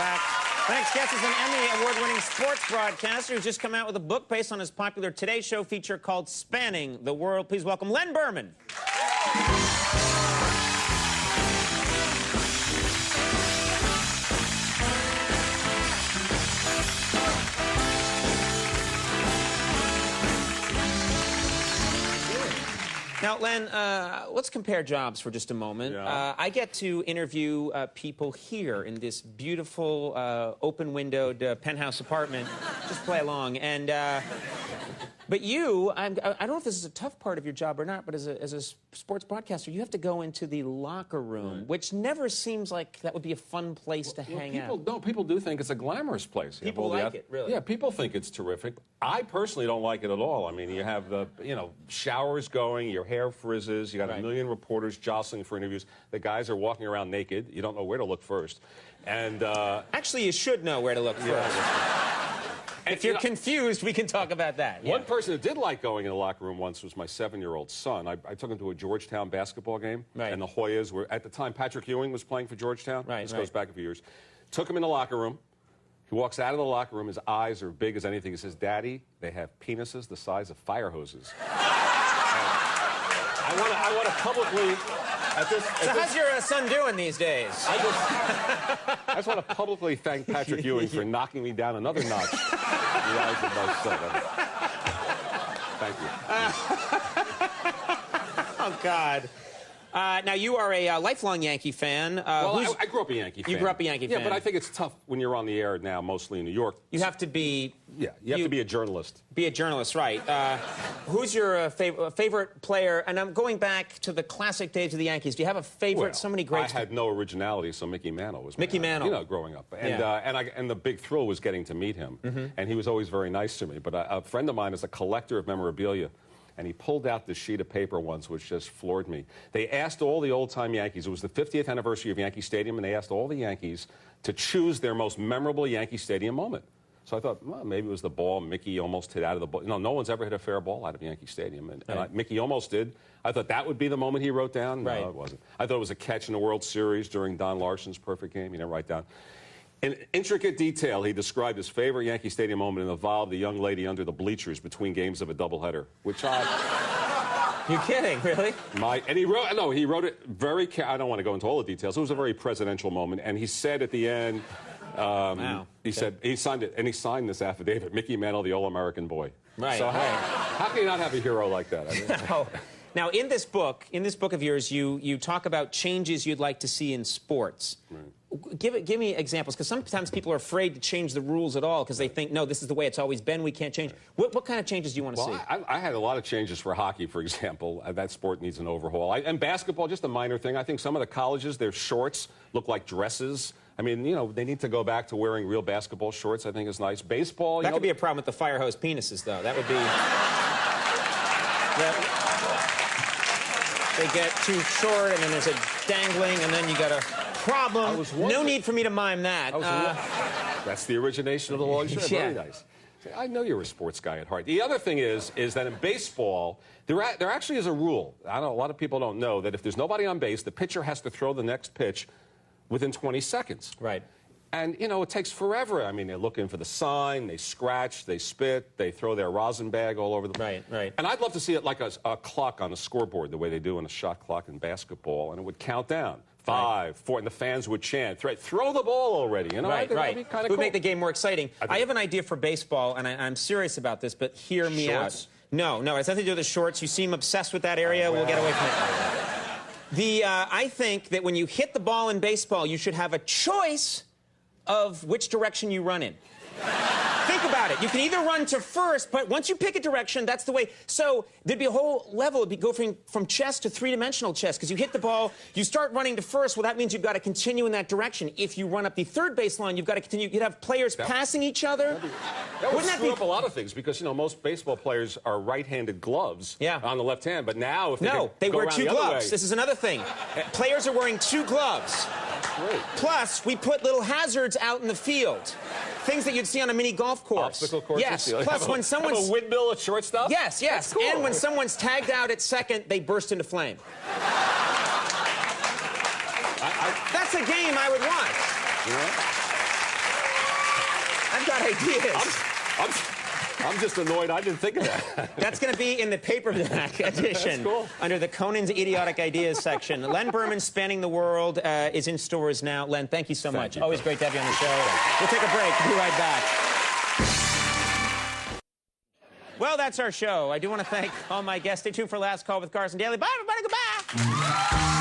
back. Next guest is an Emmy award-winning sports broadcaster who's just come out with a book based on his popular Today Show feature called Spanning the World. Please welcome Len Berman. Now, Len, let's compare jobs for just a moment. Yeah. I get to interview people here in this beautiful, open-windowed penthouse apartment. Just play along. And, but you, I don't know if this is a tough part of your job or not, but as a sports broadcaster, you have to go into the locker room, which never seems like that would be a fun place to hang out. No, people do think it's a glamorous place. People like it, really. Yeah, people think it's terrific. I personally don't like it at all. I mean, you have the, showers going, your hair frizzes, you got a million reporters jostling for interviews. The guys are walking around naked. You don't know where to look first. And actually, you should know where to look first. If you're confused, we can talk about that. One person who did like going in the locker room once was my 7-year-old son. I took him to a Georgetown basketball game, and the Hoyas were, at the time, Patrick Ewing was playing for Georgetown. This goes back a few years. Took him in the locker room. He walks out of the locker room. His eyes are big as anything. He says, "Daddy, they have penises the size of fire hoses." I want to publicly... So how's your son doing these days? I just want to publicly thank Patrick Ewing for knocking me down another notch in the eyes of my son. Thank you. Oh, God. Now, you are a lifelong Yankee fan. Well, I grew up a Yankee fan. You grew up a Yankee fan. Yeah, but I think it's tough when you're on the air now, mostly in New York. You have to be... Yeah, you have to be a journalist. Be a journalist, right. Who's your favorite player? And I'm going back to the classic days of the Yankees. Do you have a favorite? Well, so many greats. I had no originality, so Mickey Mantle was Mickey Mantle. Growing up. And, and the big thrill was getting to meet him. And he was always very nice to me. But a friend of mine is a collector of memorabilia. And he pulled out this sheet of paper once, which just floored me. They asked all the old-time Yankees, it was the 50th anniversary of Yankee Stadium, and they asked all the Yankees to choose their most memorable Yankee Stadium moment. So I thought, well, maybe it was the ball Mickey almost hit out of the ball. No one's ever hit a fair ball out of Yankee Stadium, and Mickey almost did. I thought that would be the moment he wrote down. No, it wasn't. I thought it was a catch in the World Series during Don Larson's perfect game. He didn't write down. In intricate detail, he described his favorite Yankee Stadium moment and involved the young lady under the bleachers between games of a doubleheader, which You're kidding, really? And he wrote it very, I don't want to go into all the details. It was a very presidential moment, and he said at the end, he said, he signed it, and he signed this affidavit, Mickey Mantle, the All-American Boy. Right. So how can you not have a hero like that? I mean, Now, in this book of yours, you talk about changes you'd like to see in sports. Give me examples, because sometimes people are afraid to change the rules at all because they think, no, this is the way it's always been, we can't change. What kind of changes do you want to see? I had a lot of changes for hockey, for example. That sport needs an overhaul. And basketball, just a minor thing. I think some of the colleges, their shorts look like dresses. I mean, they need to go back to wearing real basketball shorts, I think is nice. Baseball, that could be a problem with the fire hose penises, though. That would be... They get too short, and then there's a dangling, and then you got a problem. No need for me to mime that. That's the origination of the law. Very nice. I know you're a sports guy at heart. The other thing is that in baseball, there actually is a rule. I know a lot of people don't know that if there's nobody on base, the pitcher has to throw the next pitch within 20 seconds. Right. And, it takes forever. I mean, they're looking for the sign, they scratch, they spit, they throw their rosin bag all over the place. Right. And I'd love to see it like a clock on a scoreboard, the way they do in a shot clock in basketball, and it would count down. 5, 4, and the fans would chant, throw the ball already. Right. That'd be kind of cool. It would make the game more exciting. I have an idea for baseball, and I'm serious about this, but hear me out. No, it has nothing to do with the shorts. You seem obsessed with that area. We'll get away from it. I think that when you hit the ball in baseball, you should have a choice of which direction you run in. Think about it. You can either run to first, but once you pick a direction, that's the way. So there'd be a whole level. It'd be going from chess to three-dimensional chess, because you hit the ball, you start running to first. Well, that means you've got to continue in that direction. If you run up the third baseline, you've got to continue. You'd have players passing each other. That would screw up a lot of things, because, most baseball players are right-handed gloves on the left hand, but now if they wear two gloves. This is another thing. Players are wearing two gloves. Great. Plus, we put little hazards out in the field. Things that you'd see on a mini golf course. Obstacle course. Yes. Plus, when someone's... a windmill at shortstop? Yes. Cool. And when someone's tagged out at second, they burst into flame. That's a game I would watch. got ideas. I'm just annoyed I didn't think of that. That's going to be in the paperback edition. That's cool. Under the Conan's Idiotic Ideas section. Len Berman, Spanning the World, is in stores now. Len, thank you so much. You. Always great to have you on the show. We'll take a break. We'll be right back. Well, that's our show. I do want to thank all my guests. Stay tuned for Last Call with Carson Daly. Bye, everybody. Goodbye.